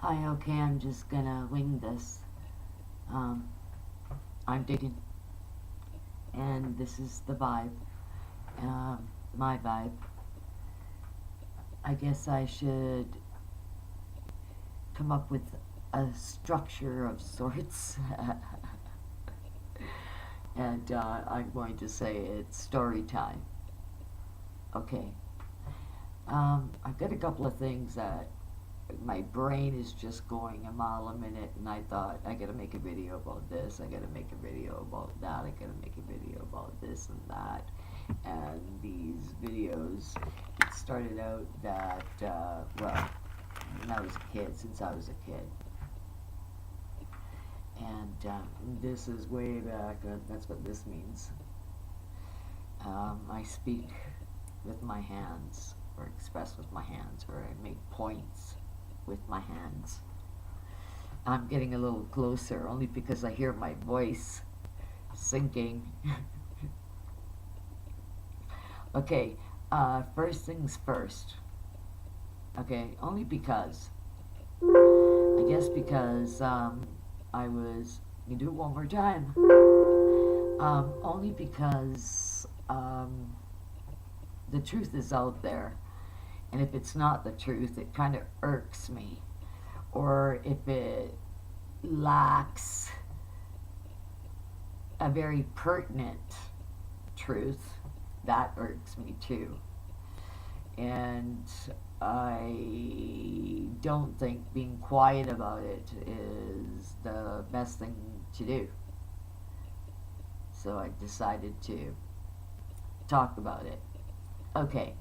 Hi, okay, I'm just gonna wing this. Um, I'm digging, and this is the vibe. My vibe. I guess I should come up with a structure of sorts. And I'm going to say it's story time. Okay. I've got a couple of things that my brain is just going a mile a minute, and I thought, I gotta make a video about this, I gotta make a video about that, I gotta make a video about this and that. And these videos, it started out that, well, when I was a kid, since I was a kid. And this is way back, that's what this means. I speak with my hands, or express with my hands, or I make points with my hands. I'm getting a little closer only because I hear my voice sinking. Okay, first things first. Okay, only because, I guess because I was, you do it one more time. Only because the truth is out there. And if it's not the truth, it kind of irks me. Or if it lacks a very pertinent truth, that irks me too. And I don't think being quiet about it is the best thing to do. So I decided to talk about it. Okay,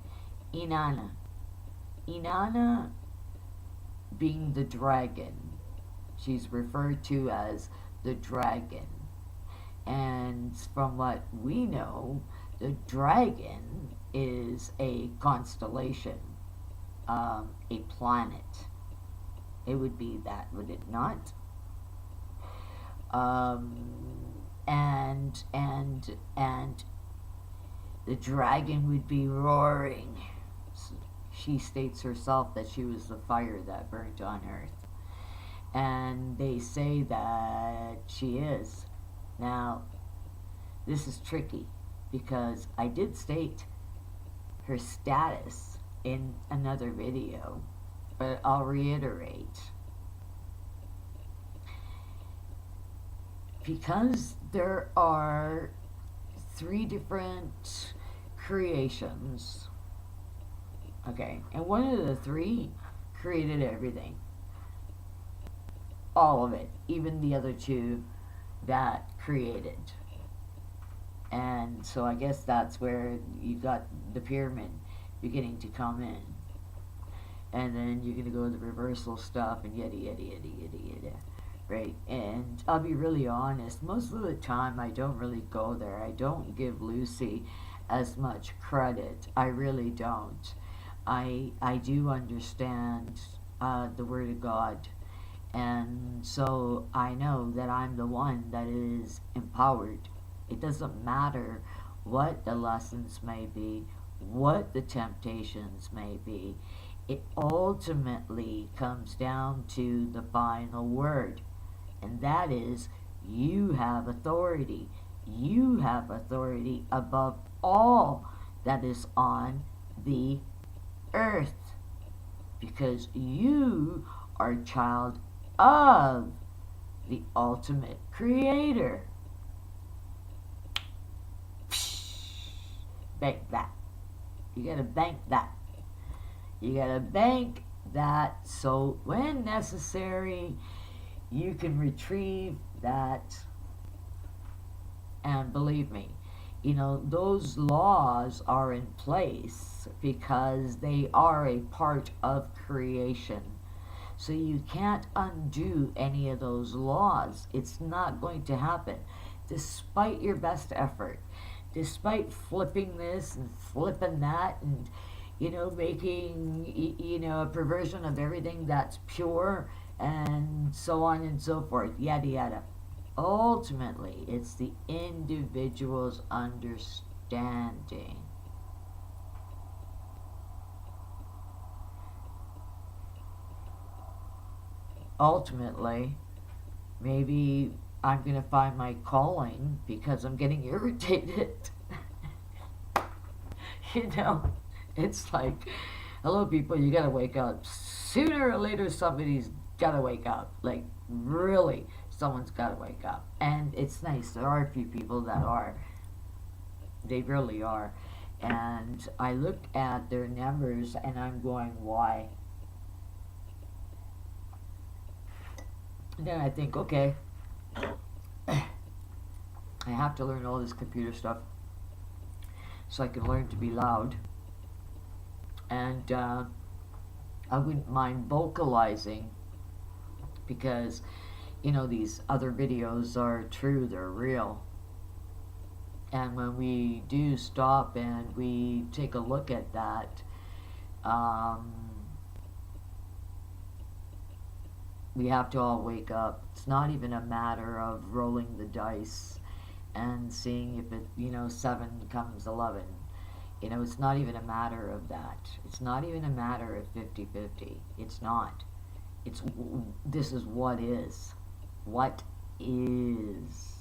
Inanna. Inanna being the dragon. She's referred to as the dragon. And from what we know, the dragon is a constellation, a planet. It would be that, would it not? And the dragon would be roaring. She states herself that she was the fire that burnt on earth. And they say that she is. Now, this is tricky because I did state her status in another video, but I'll reiterate. Because there are 3 different creations, okay, and one of the 3 created everything. All of it, even the other 2 that created. And so I guess that's where you got the pyramid beginning to come in. And then you're going to go to the reversal stuff and yada yada yada yada yada. Right? And I'll be really honest, most of the time I don't really go there. I don't give Lucy as much credit. I really don't. I do understand the Word of God. And so I know that I'm the one that is empowered. It doesn't matter what the lessons may be, what the temptations may be. It ultimately comes down to the final word. And that is, you have authority. You have authority above all that is on the earth. Because you are a child of the ultimate creator. Bank that. You gotta bank that. You gotta bank that so when necessary, you can retrieve that. And believe me, you know, those laws are in place because they are a part of creation. So you can't undo any of those laws. It's not going to happen, despite your best effort, despite flipping this and flipping that, and, you know, making, you know, a perversion of everything that's pure, and so on and so forth, yada yada. Ultimately, it's the individual's understanding. ultimately, maybe I'm going to find my calling because I'm getting irritated. You know, it's like, hello, people, you got to wake up. Sooner or later, somebody's got to wake up. Like, really, someone's got to wake up. And it's nice. There are a few people that are. They really are. And I look at their numbers and I'm going, why? And then I think, okay, I have to learn all this computer stuff so I can learn to be loud. And I wouldn't mind vocalizing because, you know, these other videos are true, they're real. And when we do stop and we take a look at that, we have to all wake up. It's not even a matter of rolling the dice and seeing if it, you know, 7 becomes 11. You know, it's not even a matter of that. It's not even a matter of 50-50. It's not. It's, this is what is. What is.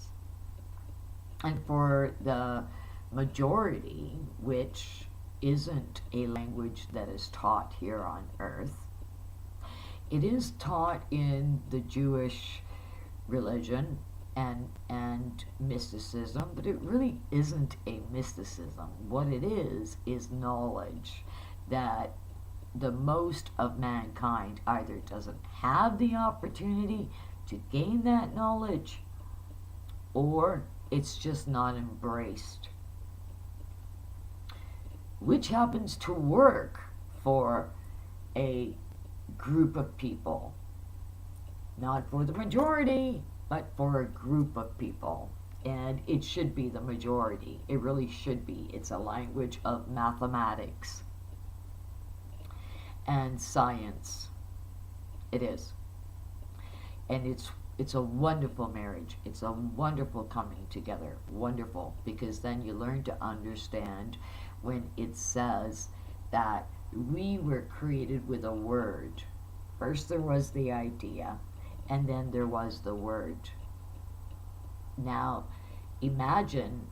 And for the majority, which isn't a language that is taught here on earth, it is taught in the Jewish religion and mysticism, but it really isn't a mysticism. What it is knowledge that the most of mankind either doesn't have the opportunity to gain that knowledge, or it's just not embraced, which happens to work for a group of people. Not for the majority, but for a group of people. And it should be the majority. It really should be. It's a language of mathematics and science. It is. And it's a wonderful marriage. It's a wonderful coming together. Wonderful. Because then you learn to understand when it says that we were created with a word. First there was the idea, and then there was the word. Now, imagine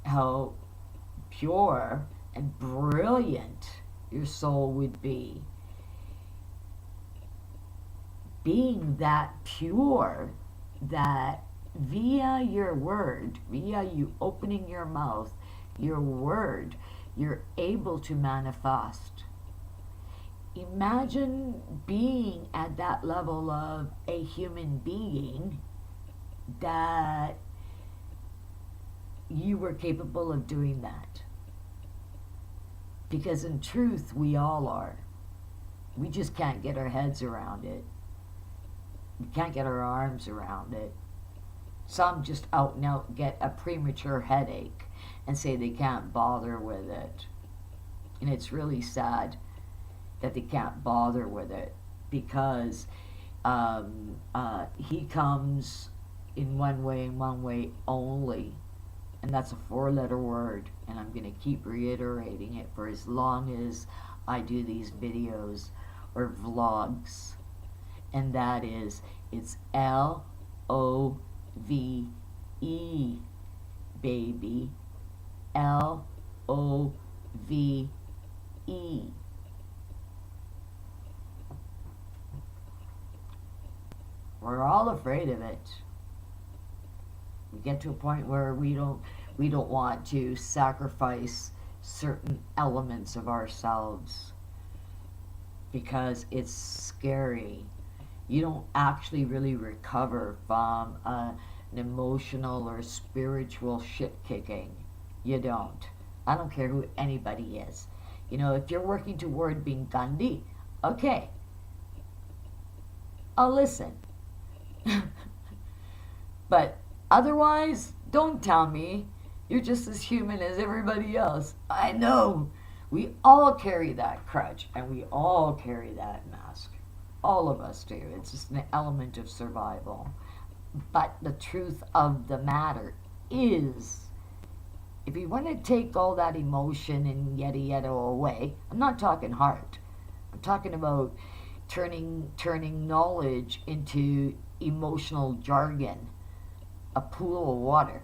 how pure and brilliant your soul would be. Being that pure that via your word, via you opening your mouth, your word, you're able to manifest. Imagine being at that level of a human being that you were capable of doing that. Because in truth, we all are. We just can't get our heads around it. We can't get our arms around it. Some just out and out get a premature headache and say they can't bother with it. And it's really sad that they can't bother with it, because he comes in one way and one way only, and that's a 4-letter word, and I'm going to keep reiterating it for as long as I do these videos or vlogs, and that is, it's L-O-V-E, baby. L-O-V-E. We're all afraid of it. We get to a point where we don't want to sacrifice certain elements of ourselves because it's scary. You don't actually really recover from an emotional or spiritual shit kicking. You don't. I don't care who anybody is. You know, if you're working toward being Gandhi, okay, I'll listen. But otherwise, don't tell me you're just as human as everybody else. I know. We all carry that crutch, and we all carry that mask. All of us do. It's just an element of survival. But the truth of the matter is, if you want to take all that emotion and yada yada away, I'm not talking heart. I'm talking about turning knowledge into emotional jargon, a pool of water,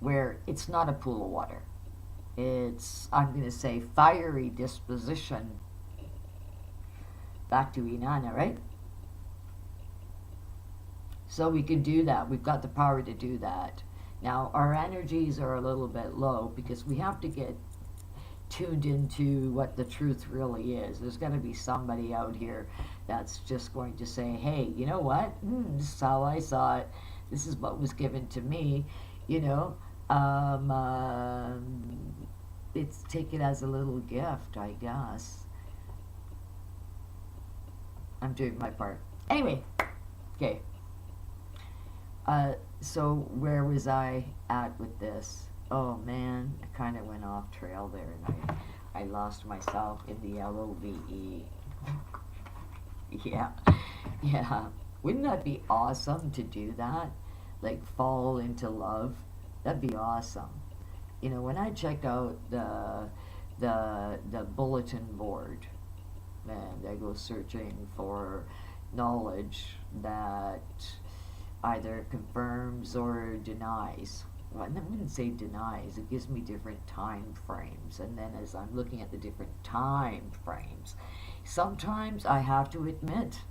where it's not a pool of water. It's, I'm going to say, fiery disposition. Back to Inanna, right? So we can do that. We've got the power to do that. Now, our energies are a little bit low because we have to get tuned into what the truth really is. There's going to be somebody out here that's just going to say, hey, you know what? This is how I saw it. This is what was given to me. You know, it's take it as a little gift, I guess. I'm doing my part. Anyway, okay. So where was I at with this? Oh man, I kind of went off trail there, and I lost myself in the LOVE. Yeah, yeah. Wouldn't that be awesome to do that? Like fall into love. That'd be awesome. You know, when I check out the bulletin board, and I go searching for knowledge that either confirms or denies. Well, I wouldn't say denies, it gives me different time frames. And then as I'm looking at the different time frames, sometimes I have to admit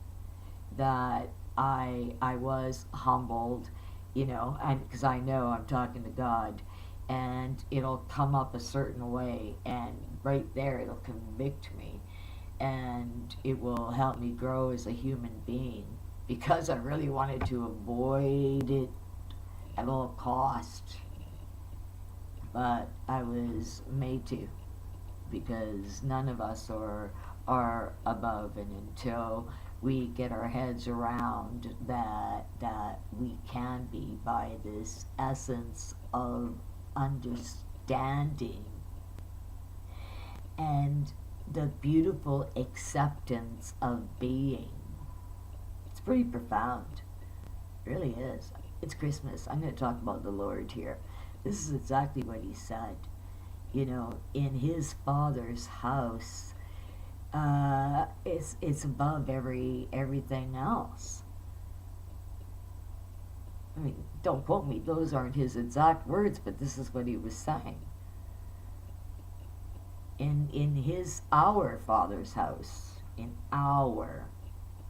that I was humbled, you know, and because I know I'm talking to God, and it'll come up a certain way, and right there it'll convict me, and it will help me grow as a human being because I really wanted to avoid it at all cost. But I was made to, because none of us are above, and until we get our heads around that we can be by this essence of understanding and the beautiful acceptance of being. It's pretty profound. It really is. It's Christmas. I'm going to talk about the Lord here. This is exactly what he said. You know, in his Father's house, it's above everything else. I mean, don't quote me. Those aren't his exact words, but this is what he was saying. In his our Father's house, in our,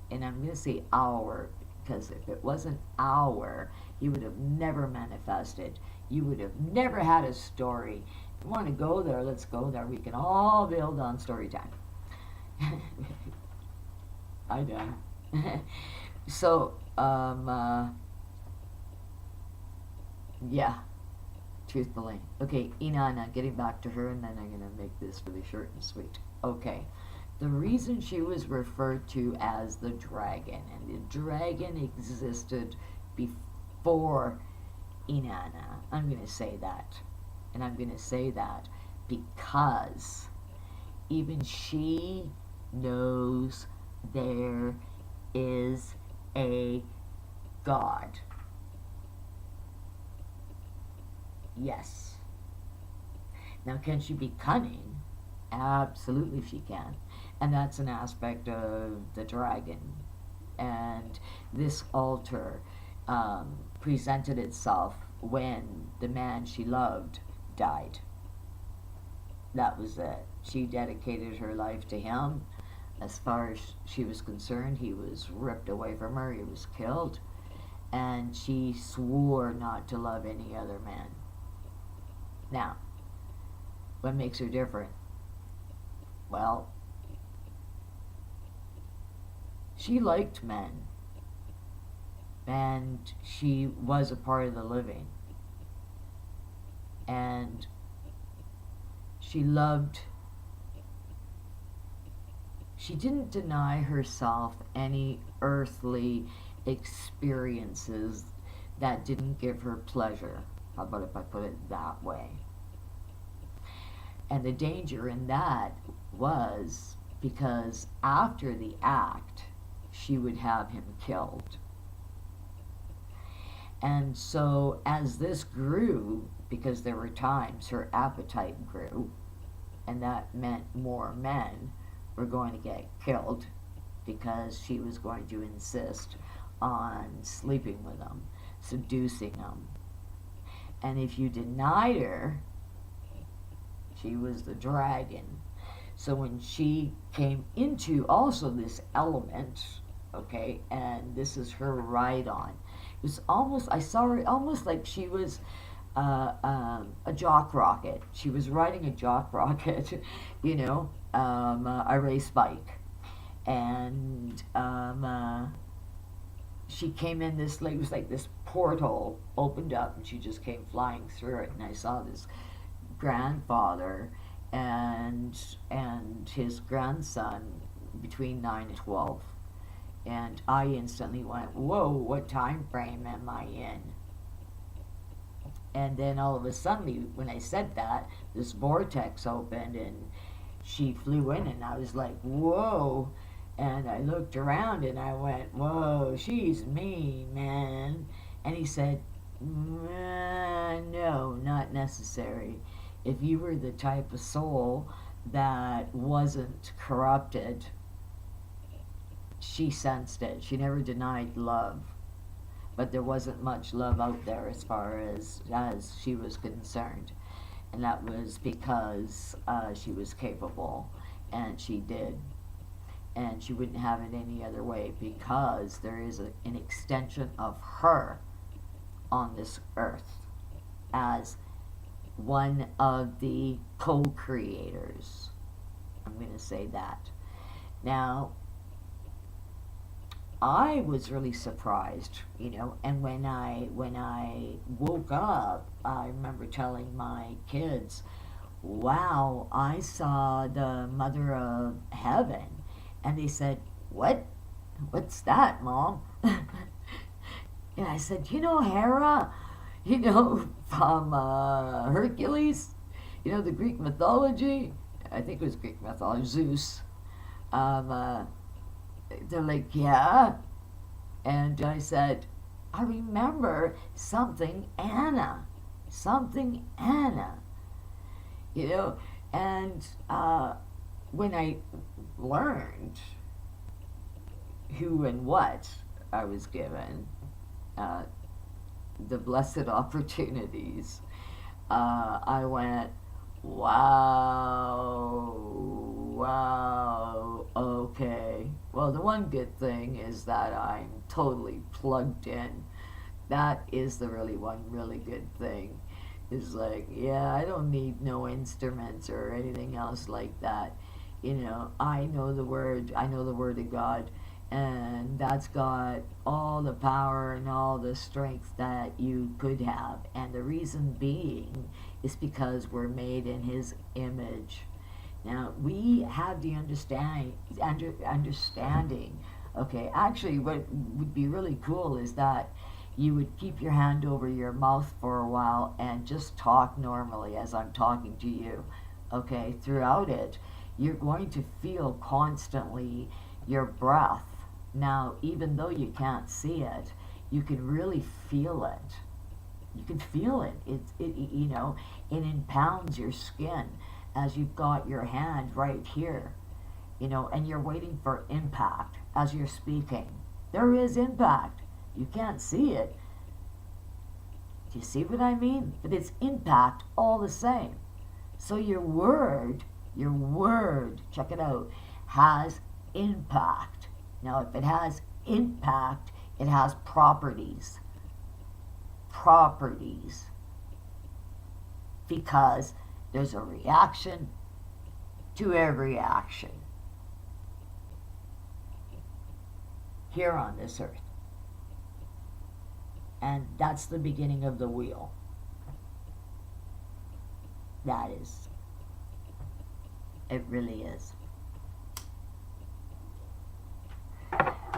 and I'm going to say our, because if it wasn't our, he would have never manifested. You would have never had a story. If you want to go there, let's go there. We can all build on story time. I done. So, yeah, truthfully. Okay, Inanna, getting back to her, and then I'm going to make this really short and sweet. Okay, the reason she was referred to as the dragon, and the dragon existed before Inanna. I'm going to say that. And I'm going to say that because even she knows there is a God. Yes. Now, can she be cunning? Absolutely she can. And that's an aspect of the dragon. And this altar presented itself when the man she loved died. That was it. She dedicated her life to him. As far as she was concerned, he was ripped away from her, he was killed, and she swore not to love any other man. Now, what makes her different? Well, she liked men, and she was a part of the living, and she loved. She didn't deny herself any earthly experiences that didn't give her pleasure. How about if I put it that way? And the danger in that was because after the act, she would have him killed. And so as this grew, because there were times her appetite grew, and that meant more men were going to get killed, because she was going to insist on sleeping with him, seducing him. And if you denied her, she was the dragon. So when she came into also this element, okay, and this is her ride on, it was almost, I saw her almost like she was a jock rocket. She was riding a jock rocket, a race bike. And she came in this, like, it was like this portal opened up and she just came flying through it. And I saw this grandfather and his grandson between 9 and 12. And I instantly went, whoa, what time frame am I in? And then all of a sudden, when I said that, this vortex opened and she flew in, and I was like, whoa. And I looked around and I went, whoa, she's me, man. And he said, no, not necessary. If you were the type of soul that wasn't corrupted, she sensed it. She never denied love. But there wasn't much love out there as far as she was concerned. And that was because she was capable, and she did. And she wouldn't have it any other way, because there is an extension of her on this earth as one of the co-creators. I'm going to say that. Now, I was really surprised, and when I woke up, I remember telling my kids, wow, I saw the Mother of Heaven. And they said, what's that, Mom? And I said, Hera, from Hercules, the Greek mythology. I think it was Greek mythology, Zeus. They're like, yeah. And I said, I remember something Anna. And when I learned who and what I was given, the blessed opportunities, I went, wow, okay. Well, the one good thing is that I'm totally plugged in. That is the one really good thing. Is like, yeah, I don't need no instruments or anything else like that. I know the Word of God, and that's got all the power and all the strength that you could have. And the reason being is because we're made in His image. Now, we have the understanding, okay, actually what would be really cool is that you would keep your hand over your mouth for a while and just talk normally as I'm talking to you, okay? Throughout it, you're going to feel constantly your breath. Now, even though you can't see it, you can really feel it. You can feel it. It impounds your skin as you've got your hand right here, and you're waiting for impact as you're speaking. There is impact. You can't see it. Do you see what I mean? But it's impact all the same. So your word, check it out, has impact. Now, if it has impact, it has properties. Because there's a reaction to every action here on this earth. And that's the beginning of the wheel. That is. It really is.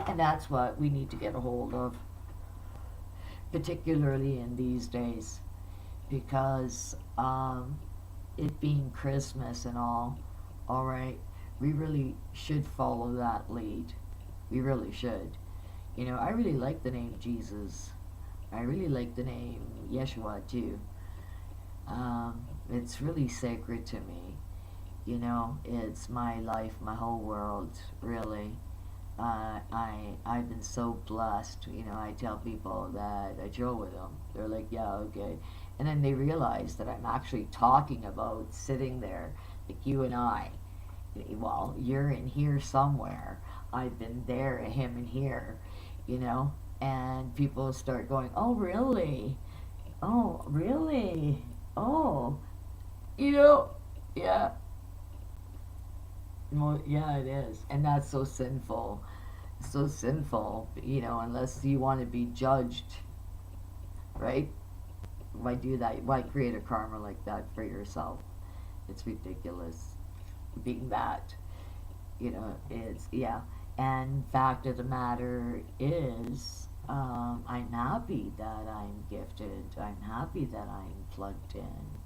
And that's what we need to get a hold of, particularly in these days, because it being Christmas and all right, we really should follow that lead. We really should. I really like the name Jesus. I really like the name Yeshua too. It's really sacred to me. It's my life, my whole world, really. I've been so blessed. You know, I tell people that I chill with them. They're like, yeah, okay, and then they realize that I'm actually talking about sitting there, like you and I. Well, you're in here somewhere. I've been there, him in here, you know, and people start going, oh, really? Oh, really? Oh, you know, yeah. Well, yeah, it is, and that's so sinful, so sinful. You know, unless you want to be judged, right? Why do that? Why create a karma like that for yourself? It's ridiculous. Being that, you know, it's yeah. And fact of the matter is, I'm happy that I'm gifted. I'm happy that I'm plugged in.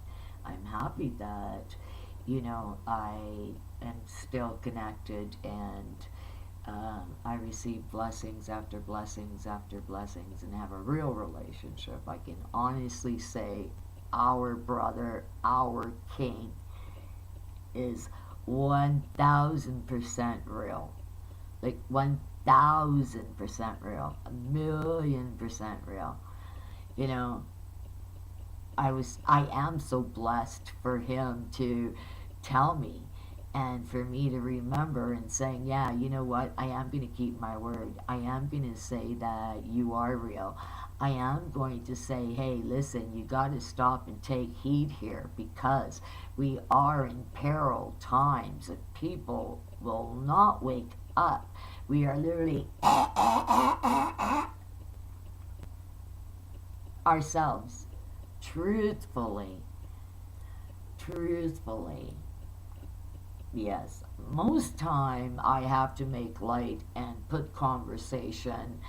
I'm happy that, you know, I am still connected, and I receive blessings after blessings after blessings and have a real relationship. I can honestly say our brother, our king, is 1000% real. Like 1000% real. 1,000,000% real. You know, I am so blessed for him to tell me, and for me to remember and saying, yeah, you know what, I am going to keep my word. I am going to say that you are real. I am going to say, hey, listen, you got to stop and take heed here, because we are in peril times that people will not wake up. We are literally ourselves. Truthfully, truthfully, yes. Most time I have to make light and put conversation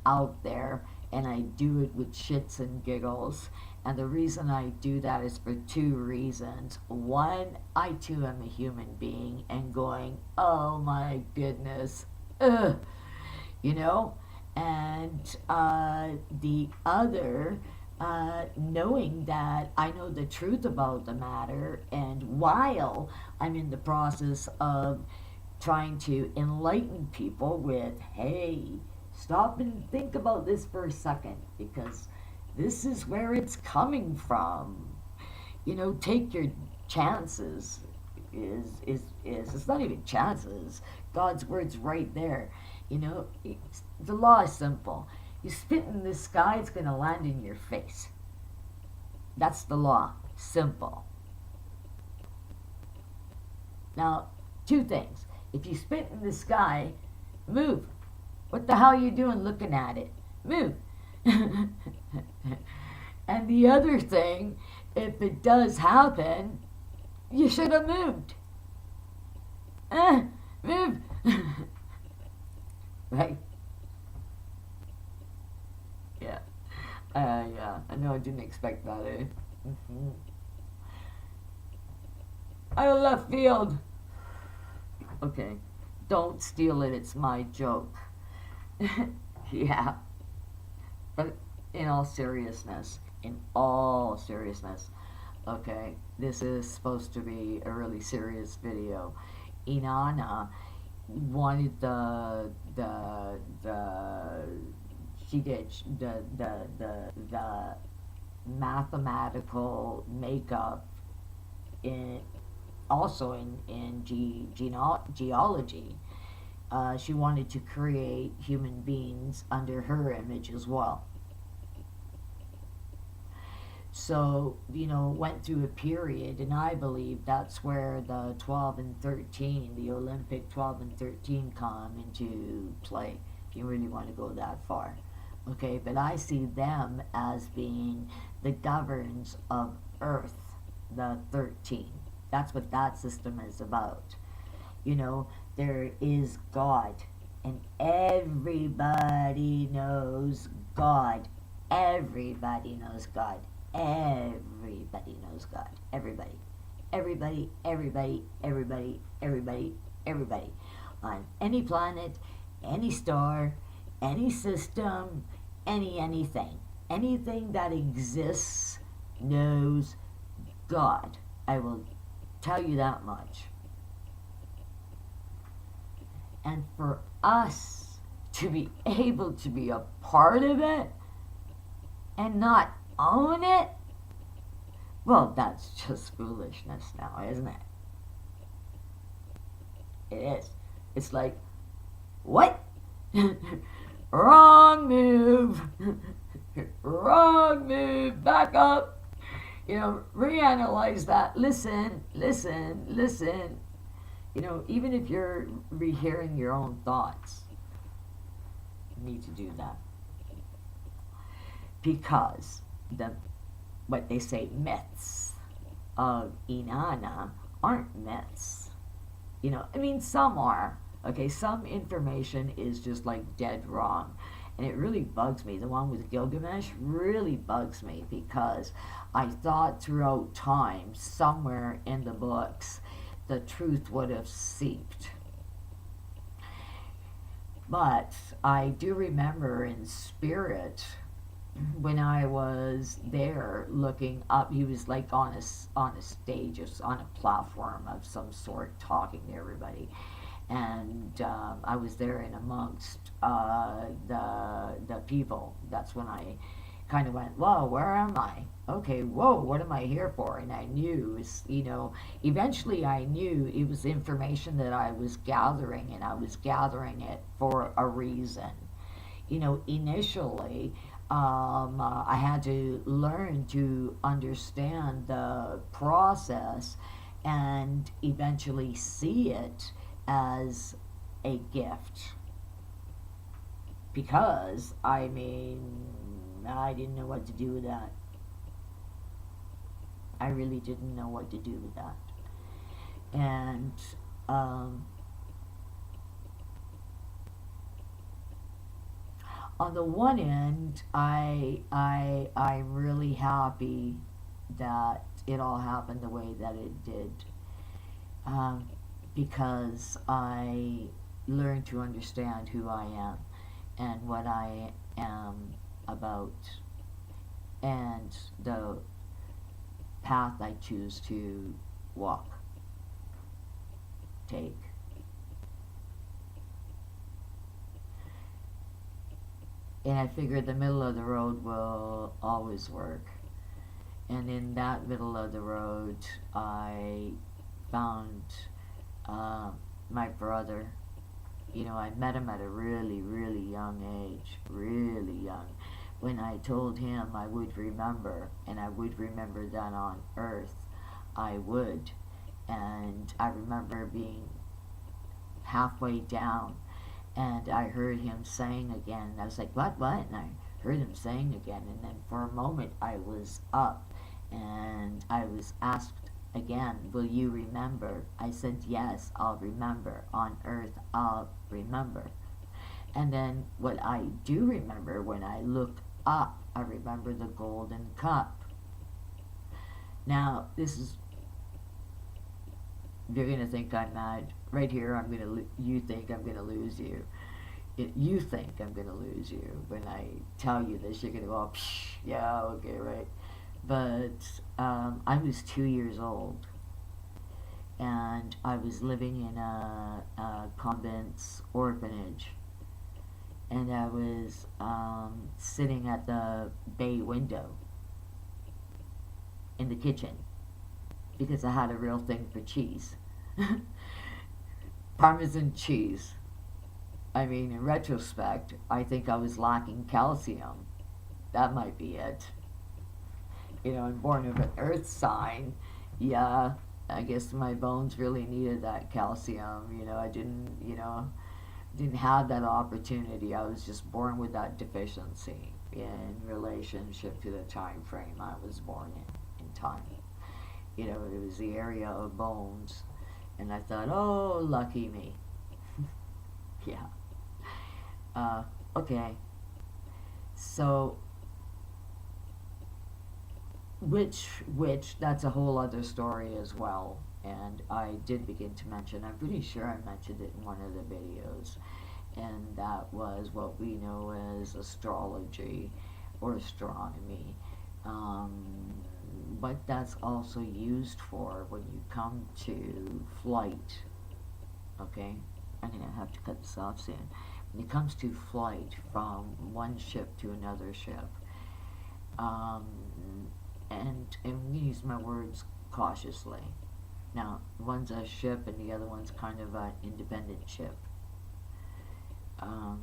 out there, and I do it with shits and giggles. And the reason I do that is for two reasons. One, I too am a human being and going, oh my goodness, ugh, you know? And the other, knowing that I know the truth about the matter, and while I'm in the process of trying to enlighten people with, hey, stop and think about this for a second, because this is where it's coming from. You know, take your chances. Is it's not even chances. God's word's right there. You know, the law is simple. You spit in the sky, it's going to land in your face. That's the law. Simple. Now, two things. If you spit in the sky, move. What the hell are you doing looking at it? Move. And the other thing, if it does happen, you should have moved. Move. Right? Yeah. Yeah. I know I didn't expect that, eh? Mm-hmm. I left field. Okay. Don't steal it. It's my joke. Yeah. But in all seriousness, okay, this is supposed to be a really serious video. Inanna wanted the she did the mathematical makeup in also in geology. She wanted to create human beings under her image as well. So, you know, went through a period, and I believe that's where the 12 and 13, the Olympic 12 and 13 come into play, if you really want to go that far. Okay, but I see them as being the governs of Earth, the 13. That's what that system is about. You know, there is God, and everybody knows God. Everybody knows God. Everybody knows God. Everybody. Everybody, everybody, everybody, everybody, everybody. On any planet, any star, any system, anything. Anything that exists knows God. I will tell you that much. And for us to be able to be a part of it and not own it, well, that's just foolishness now, isn't it? It is. It's like, what? Wrong move. Wrong move. Back up. Reanalyze that. Listen, listen, listen. Even if you're rehearing your own thoughts, you need to do that. Because what they say myths of Inanna aren't myths. Some are. Okay, some information is just like dead wrong. And it really bugs me. The one with Gilgamesh really bugs me because I thought throughout time, somewhere in the books, the truth would have seeped. But I do remember in spirit when I was there looking up, he was like on a stage, on a platform of some sort, talking to everybody, and I was there in amongst the people. That's when I kind of went, whoa, where am I? Okay, whoa, what am I here for? And I knew, eventually I knew it was information that I was gathering, and I was gathering it for a reason. Initially, I had to learn to understand the process and eventually see it as a gift. Because, I didn't know what to do with that. I really didn't know what to do with that. And, on the one end, I'm really happy that it all happened the way that it did, because I learned to understand who I am and what I am about, and the path I choose to take. And I figured the middle of the road will always work. And in that middle of the road, I found my brother. I met him at a really, really young age, really young. When I told him I would remember, and I would remember that on earth, I would. And I remember being halfway down, and I heard him saying again. I was like, what? And I heard him saying again. And then for a moment, I was up, and I was asked again, will you remember? I said, yes, I'll remember. On earth, I'll remember. And then what I do remember, when I look up, I remember the golden cup. Now, you're going to think I'm mad. Right here, you think I'm going to lose you. You think I'm going to lose you. When I tell you this, you're going to go, psh, yeah, okay, right. But I was 2 years old, and I was living in a convent's orphanage, and I was sitting at the bay window in the kitchen, because I had a real thing for cheese. Parmesan cheese. In retrospect, I think I was lacking calcium. That might be it. I'm born of an earth sign. Yeah, I guess my bones really needed that calcium. I didn't have that opportunity. I was just born with that deficiency in relationship to the time frame I was born in time. It was the area of bones. And I thought, oh, lucky me. Yeah. Okay. So, which, that's a whole other story as well. And I did begin to mention, I'm pretty sure I mentioned it in one of the videos. And that was what we know as astrology or astronomy. But that's also used for when you come to flight. Okay? I'm going to have to cut this off soon. it comes to flight from one ship to another ship. Um, and I'm gonna use my words cautiously. Now, one's a ship and the other one's kind of an independent ship. Um,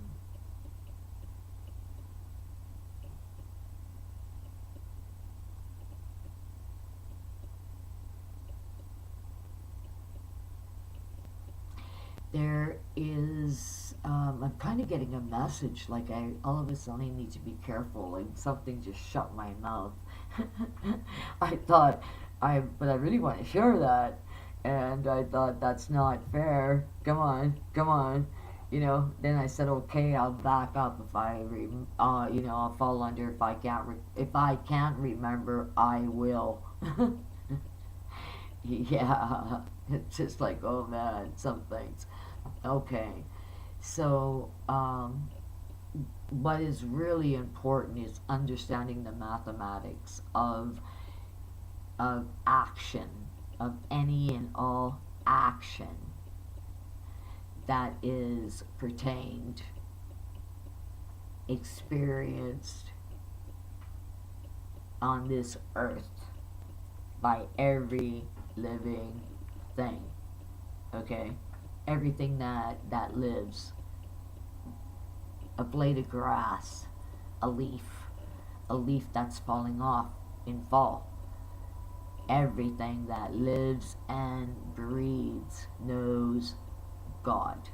there is, I'm kind of getting a message, like I all of a sudden need to be careful, like something just shut my mouth. I thought, but I really want to share that, and I thought that's not fair. Come on, come on, Then I said, okay, I'll back up if I'll fall under if I can't remember, I will. Yeah, it's just like, oh man, some things. Okay, so what is really important is understanding the mathematics of action, of any and all action that is pertained, experienced on this earth by every living thing. Okay, everything that lives, a blade of grass, a leaf that's falling off in fall. Everything that lives and breathes knows God.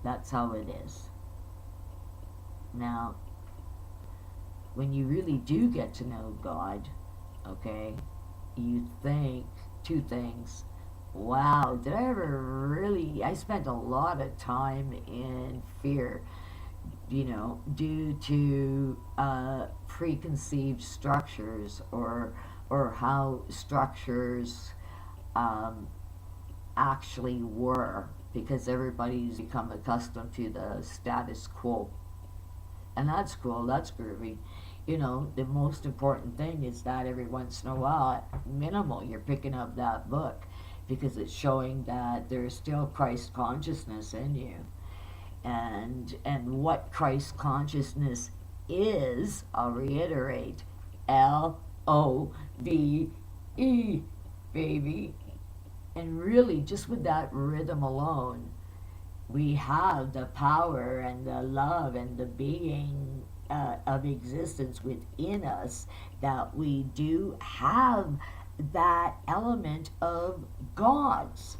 That's how it is. Now, when you really do get to know God, okay, you think two things. Wow, did I ever really? I spent a lot of time in fear, due to preconceived structures or how structures actually were, because everybody's become accustomed to the status quo. And that's cool, that's groovy. The most important thing is that every once in a while, minimal, you're picking up that book because it's showing that there's still Christ consciousness in you. And what Christ consciousness is, I'll reiterate, LOVE, baby. And really, just with that rhythm alone, we have the power and the love and the being of existence within us, that we do have that element of gods,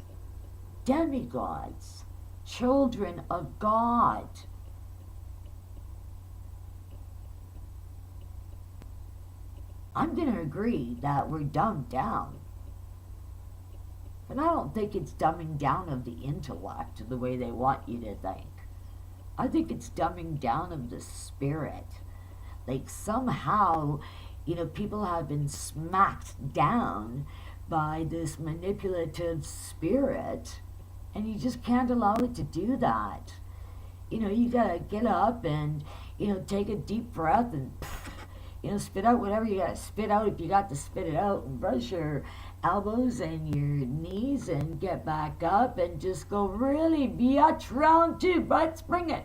demigods, children of God. I'm going to agree that we're dumbed down. But I don't think it's dumbing down of the intellect the way they want you to think. I think it's dumbing down of the spirit. Like somehow, people have been smacked down by this manipulative spirit, and you just can't allow it to do that. You gotta get up and, take a deep breath and, spit out whatever you gotta spit out if you got to spit it out, and brush your elbows and your knees and get back up and just go, really, biatch, round two, let's bring it.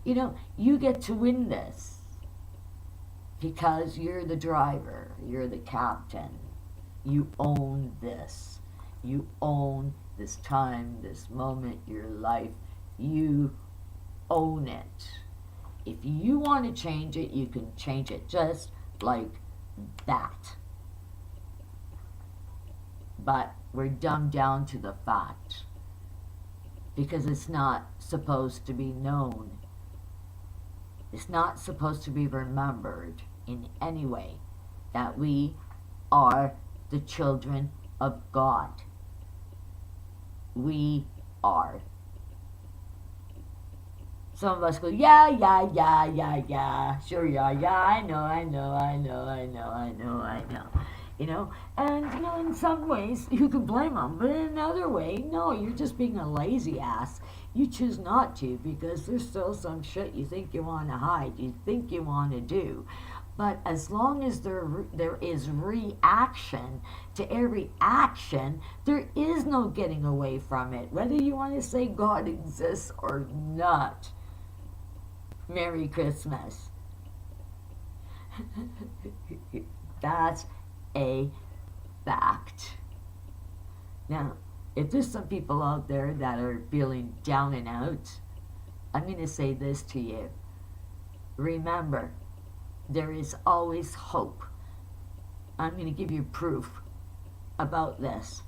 You get to win this because you're the driver, you're the captain. You own this. You own this time, this moment, your life. You own it. If you want to change it, you can change it just like that. But we're dumbed down to the fact because it's not supposed to be known. It's not supposed to be remembered in any way that we are the children of God. We are. Some of us go, yeah, sure, yeah, I know. And, in some ways, you can blame them. But in another way, no, you're just being a lazy ass. You choose not to because there's still some shit you think you want to hide, you think you want to do. But as long as there is reaction to every action, there is no getting away from it, whether you want to say God exists or not. Merry Christmas. That's a fact. Now, if there's some people out there that are feeling down and out, I'm going to say this to you. Remember, there is always hope. I'm going to give you proof about this.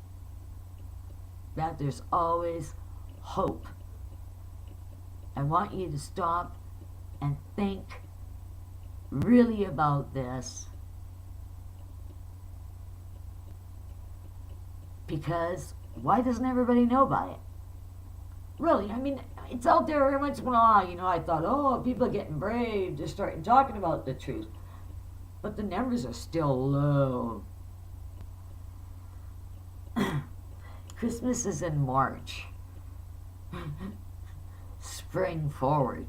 That there's always hope. I want you to stop and think really about this, because why doesn't everybody know about it? Really, I mean, it's out there every once in a while. I thought, oh, people are getting brave, they're starting talking about the truth, but the numbers are still low. Christmas is in March. Spring forward.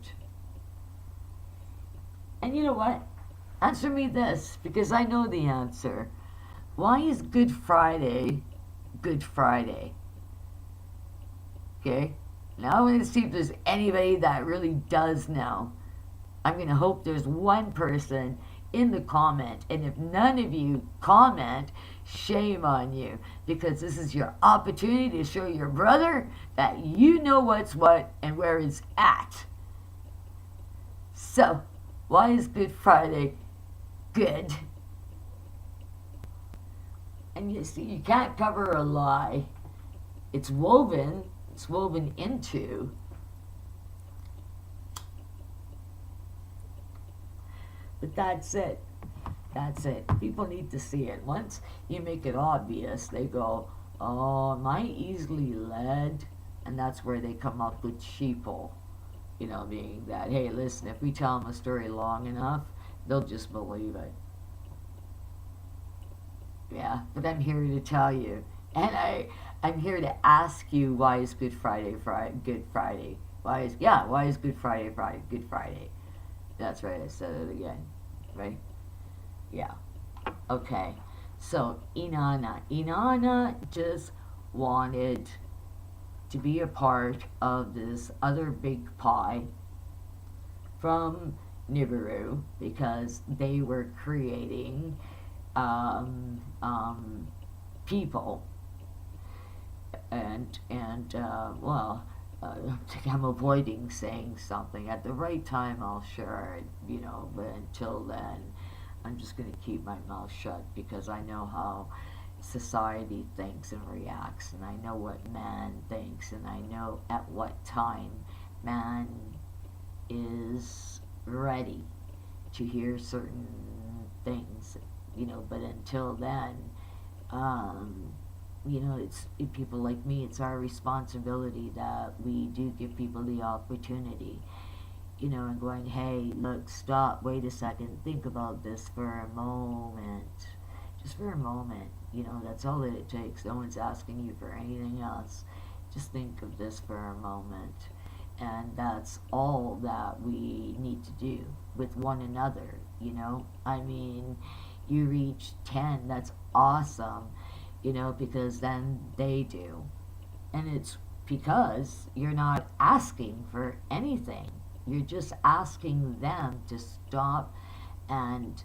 And you know what? Answer me this, because I know the answer. Why is Good Friday Good Friday? Okay? Now I'm going to see if there's anybody that really does know. I'm going to hope there's one person in the comment. And if none of you comment, shame on you. Because this is your opportunity to show your brother that you know what's what and where it's at. So, why is Good Friday good? And you see, you can't cover a lie. It's woven into. But that's it. That's it. People need to see it. Once you make it obvious, they go, oh, am I easily led? And that's where they come up with sheeple. Being that, hey, listen, if we tell them a story long enough, they'll just believe it. Yeah, but I'm here to tell you. And I'm here to ask you, why is Good Friday Good Friday? Why is Good Friday Good Friday? That's right, I said it again. Right? Yeah. Okay. So, Inanna just wanted to be a part of this other big pie from Nibiru, because they were creating people, and well, I'm avoiding saying something. At the right time I'll share it, but until then I'm just going to keep my mouth shut, because I know how society thinks and reacts, and I know what man thinks, and I know at what time man is ready to hear certain things, but until then, it's people like me, it's our responsibility that we do give people the opportunity, and going, hey, look, stop, wait a second, think about this for a moment, just for a moment, that's all that it takes. No one's asking you for anything else. Just think of this for a moment. And that's all that we need to do with one another, I mean, you reach 10, that's awesome, because then they do. And it's because you're not asking for anything. You're just asking them to stop and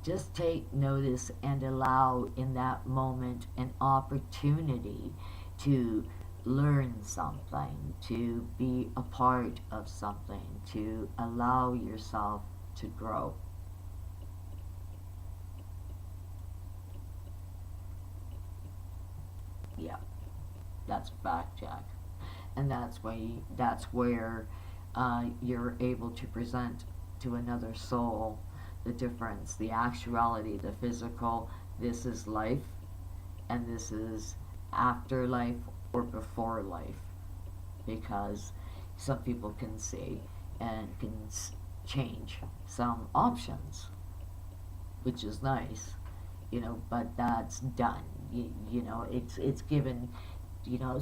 just take notice and allow in that moment an opportunity to learn something, to be a part of something, to allow yourself to grow. Yeah, that's fact, Jack. And that's where you're able to present to another soul the difference, the actuality, the physical. This is life, and this is afterlife or before life, because some people can see and can change some options, which is nice, but that's done. It's given.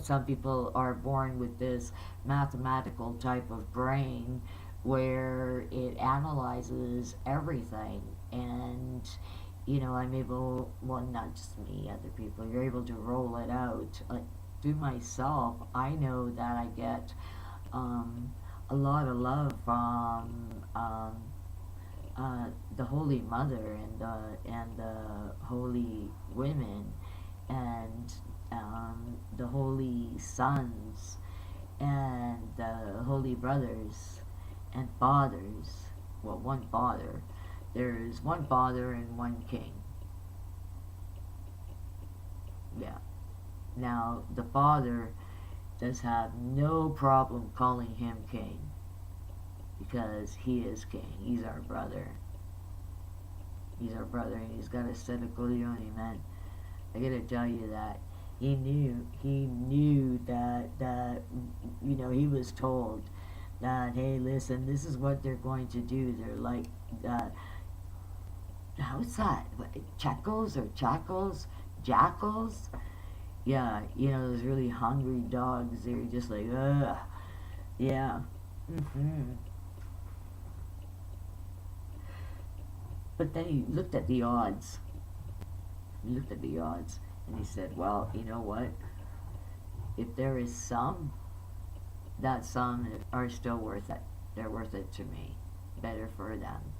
Some people are born with this mathematical type of brain where it analyzes everything, and I'm able, well, not just me, other people, you're able to roll it out. Like, through myself, I know that I get a lot of love from the Holy Mother and the holy women and the holy sons and the holy brothers and fathers. Well, one father. There's one father and one king. Yeah. Now, the father does have no problem calling him king because he is king. He's our brother. He's our brother, and he's got a set of Cleone, man. I gotta tell you that he knew that he was told that, hey, listen, this is what they're going to do. They're like, how's that? What, Checkles or Jackals? Jackals? Yeah, those really hungry dogs. They're just like, ugh. Yeah. But then he looked at the odds. He looked at the odds and he said, well, you know what? If there is some, that some are still worth it. They're worth it to me. Better for them.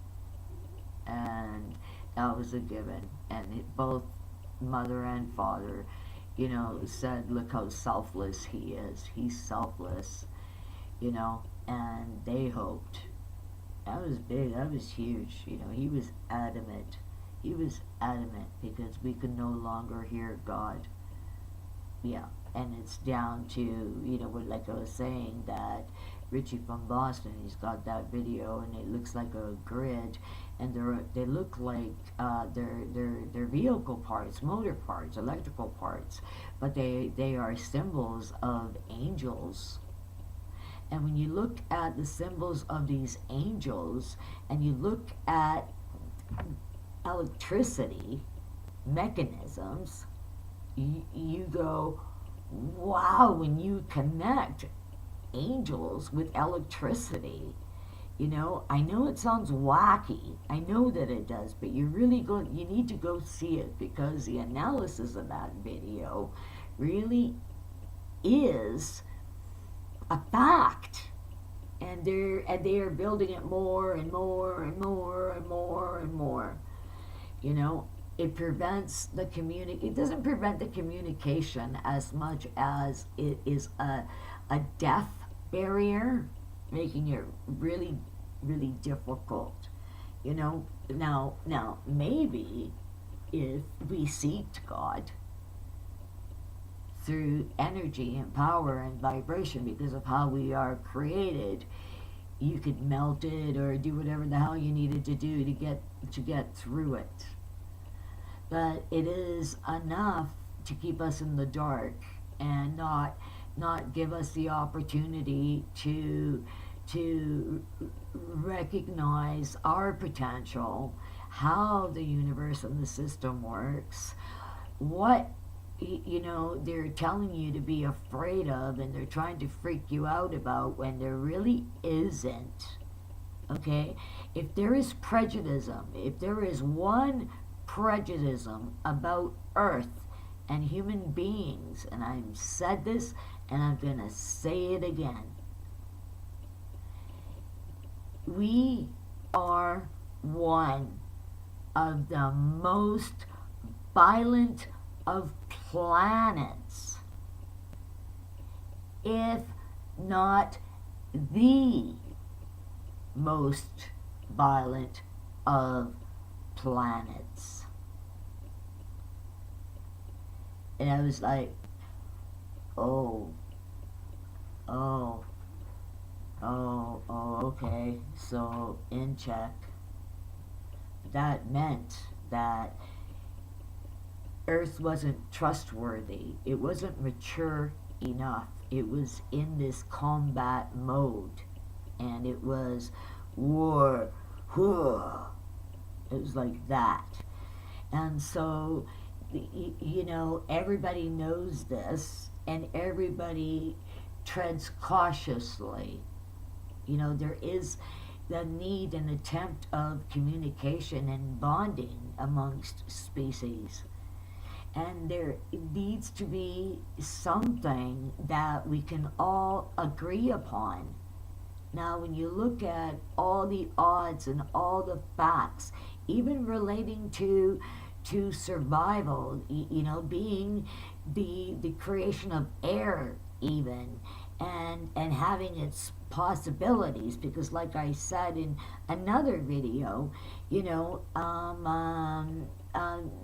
And that was a given. And both mother and father, said, look how selfless he is. He's selfless, and they hoped. That was big. That was huge. He was adamant. He was adamant because we could no longer hear God. Yeah. And it's down to, like I was saying, that Richie from Boston, he's got that video, and it looks like a grid, and they look like they're vehicle parts, motor parts, electrical parts, but they are symbols of angels. And when you look at the symbols of these angels, and you look at electricity mechanisms, you go, wow, when you connect angels with electricity, I know it sounds wacky. I know that it does, but you need to go see it, because the analysis of that video really is a fact. And they are building it more and more and more and more and more. It prevents it doesn't prevent the communication as much as it is a death barrier, making it really, really difficult. Now maybe if we seeked God through energy and power and vibration, because of how we are created, you could melt it or do whatever the hell you needed to do to get through it. But it is enough to keep us in the dark and not give us the opportunity to recognize our potential, how the universe and the system works, what they're telling you to be afraid of, and they're trying to freak you out about, when there really isn't. Okay? If there is prejudice, if there is one prejudice about Earth and human beings, and I've said this and I'm going to say it again, we are one of the most violent of planets, if not the most violent of planets. And I was like, oh, okay, so in check. That meant that Earth wasn't trustworthy. It wasn't mature enough. It was in this combat mode. And it was war. It was like that. And so, everybody knows this, and everybody treads cautiously. There is the need and attempt of communication and bonding amongst species. And there needs to be something that we can all agree upon. Now, when you look at all the odds and all the facts, even relating to survival, being the creation of air, even, and having its possibilities, because like I said in another video,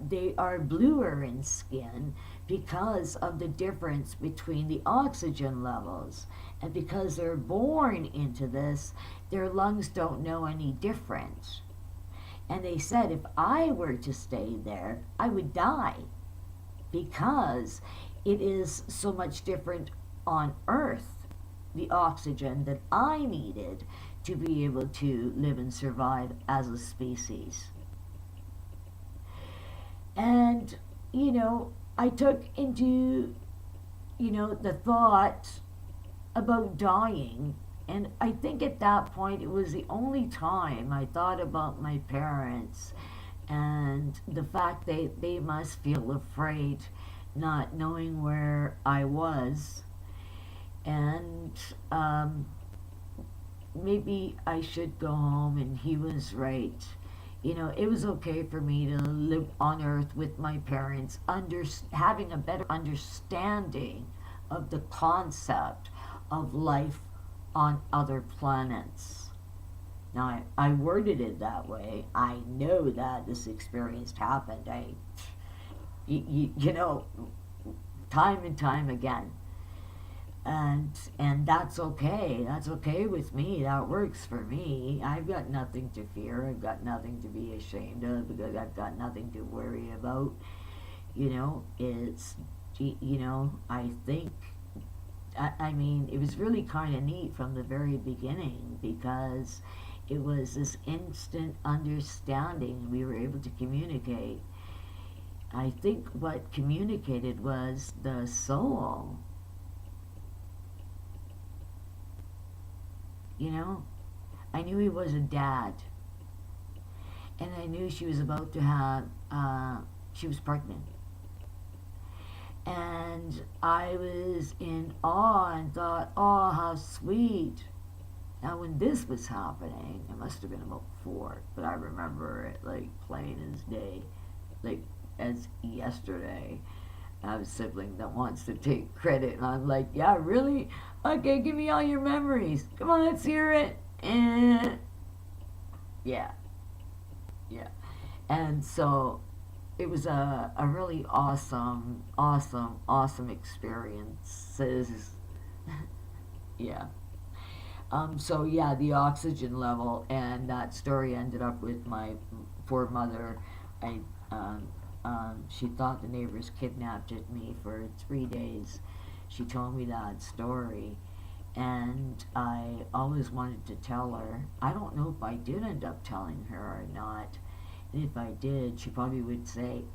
they are bluer in skin because of the difference between the oxygen levels. And because they're born into this, their lungs don't know any difference. And they said if I were to stay there, I would die because it is so much different on Earth, the oxygen that I needed to be able to live and survive as a species. And, I took into, the thought about dying. And I think at that point it was the only time I thought about my parents and the fact they must feel afraid not knowing where I was. And maybe I should go home, and he was right. It was okay for me to live on Earth with my parents, having a better understanding of the concept of life on other planets. Now, I worded it that way. I know that this experience happened. You know, time and time again. And that's okay. That's okay with me. That works for me. I've got nothing to fear. I've got nothing to be ashamed of because I've got nothing to worry about. It's, I think, I mean, it was really kind of neat from the very beginning because it was this instant understanding. We were able to communicate. I think what communicated was the soul. I knew he was a dad. And I knew she was about to have, she was pregnant. And I was in awe and thought, oh, how sweet. Now, when this was happening, it must have been about 4, but I remember it like plain as day, like as yesterday. I have a sibling that wants to take credit, and I'm like, yeah, really? Okay, give me all your memories. Come on, let's hear it. And yeah, yeah. And so it was a really awesome experiences. Yeah. So yeah, the oxygen level, and that story ended up with my poor mother. I she thought the neighbors kidnapped me for 3 days. She told me that story, and I always wanted to tell her. I don't know if I did end up telling her or not. And if I did, she probably would say,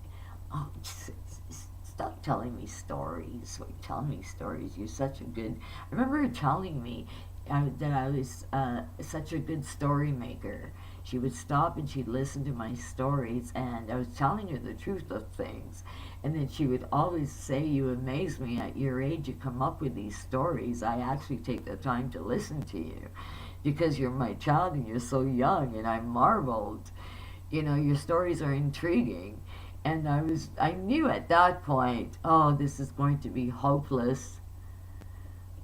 "Oh, stop telling me stories. Or tell me stories. You're such a good." I remember her telling me that I was such a good story maker. She would stop and she'd listen to my stories, and I was telling her the truth of things. And then she would always say, "You amaze me. At your age, you come up with these stories. I actually take the time to listen to you because you're my child and you're so young." And I marveled, your stories are intriguing. And I knew at that point, oh, this is going to be hopeless.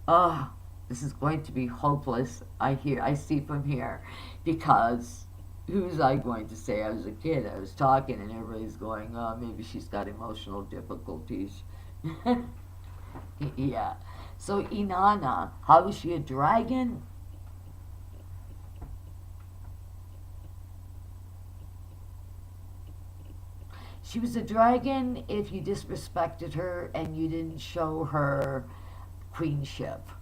Oh, this is going to be hopeless. I see from here, because who's I going to say? I was a kid. I was talking, and everybody's going, "Oh, maybe she's got emotional difficulties." Yeah. So Inanna, how is she a dragon? She was a dragon if you disrespected her and you didn't show her queenship.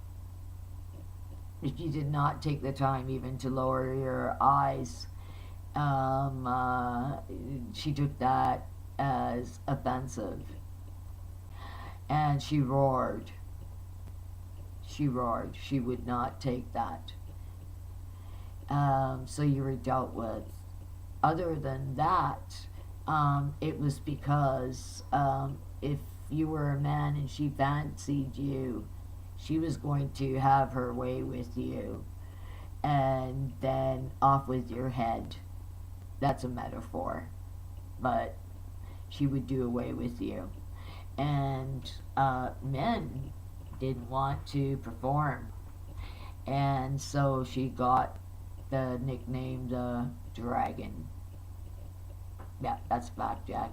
If you did not take the time even to lower your eyes, she took that as offensive. And she roared. She roared. She would not take that. So you were dealt with. Other than that, it was because if you were a man and she fancied you, she was going to have her way with you. and then off with your head. That's a metaphor, but she would do away with you. And men didn't want to perform, and so she got the nickname the Dragon. Yeah, that's fact, Jack.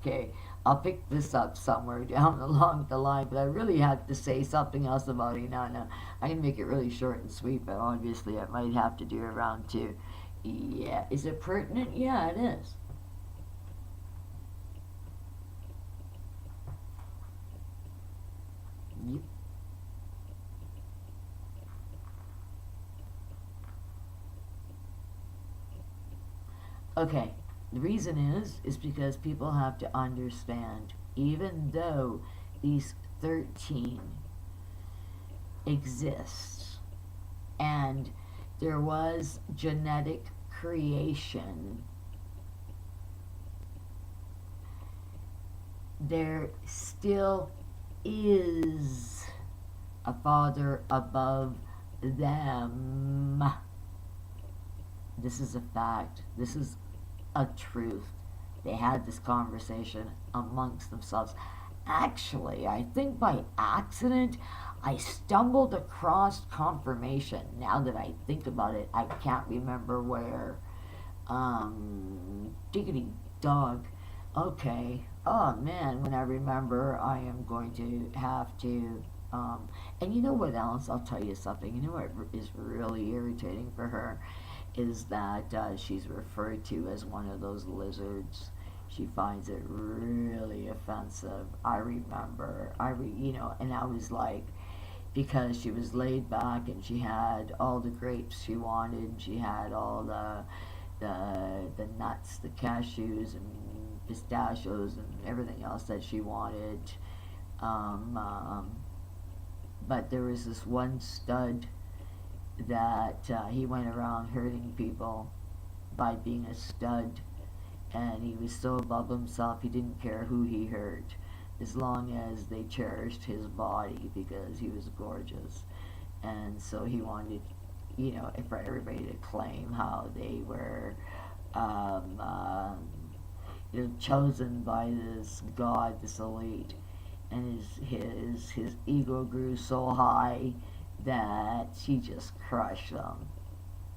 Okay, I'll pick this up somewhere down along the line, but I really have to say something else about Inanna. I can make it really short and sweet, but obviously I might have to do a round two. Yeah, is it pertinent? Yeah, it is. Yep. Okay, the reason is because people have to understand, even though these 13 exists and there was genetic creation, there still is a father above them. This is a fact. This is a truth. They had this conversation amongst themselves. Actually, I think by accident, I stumbled across confirmation. Now that I think about it, I can't remember where. Diggity dog. Okay. Oh man, when I remember, I am going to have to. And you know what else? I'll tell you something. You know what is really irritating for her is that she's referred to as one of those lizards. She finds it really offensive. I remember, and I was like, because she was laid back and she had all the grapes she wanted, she had all the nuts, the cashews and pistachios and everything else that she wanted. Um, um, but there was this one stud that he went around hurting people by being a stud, and he was so above himself he didn't care who he hurt as long as they cherished his body because he was gorgeous. And so he wanted, for everybody to claim how they were um, um, chosen by this god, this elite, and his ego grew so high that she just crushed them.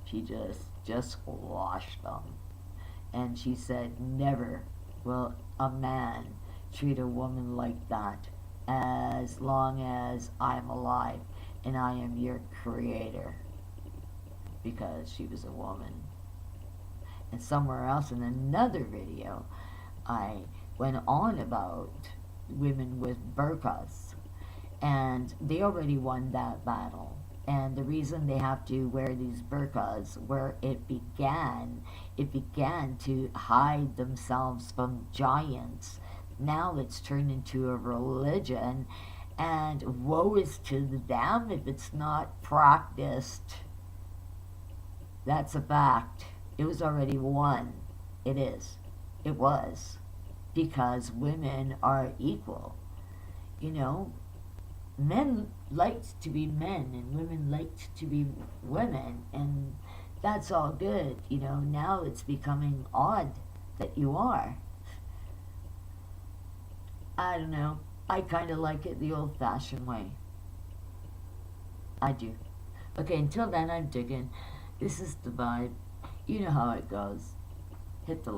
She just squashed them. And she said, never will a man treat a woman like that as long as I'm alive and I am your creator, because she was a woman. And somewhere else in another video, I went on about women with burqas, and they already won that battle. And the reason they have to wear these burqas, where it began to hide themselves from giants. Now it's turned into a religion, and woe is to them if it's not practiced. That's a fact. It was already won. It is. It was. Because women are equal. You know, men liked to be men and women liked to be women, and that's all good. Now it's becoming odd that you are. I don't know. I kind of like it the old fashioned way. I do. Okay, until then, I'm digging. This is the vibe. You know how it goes. Hit the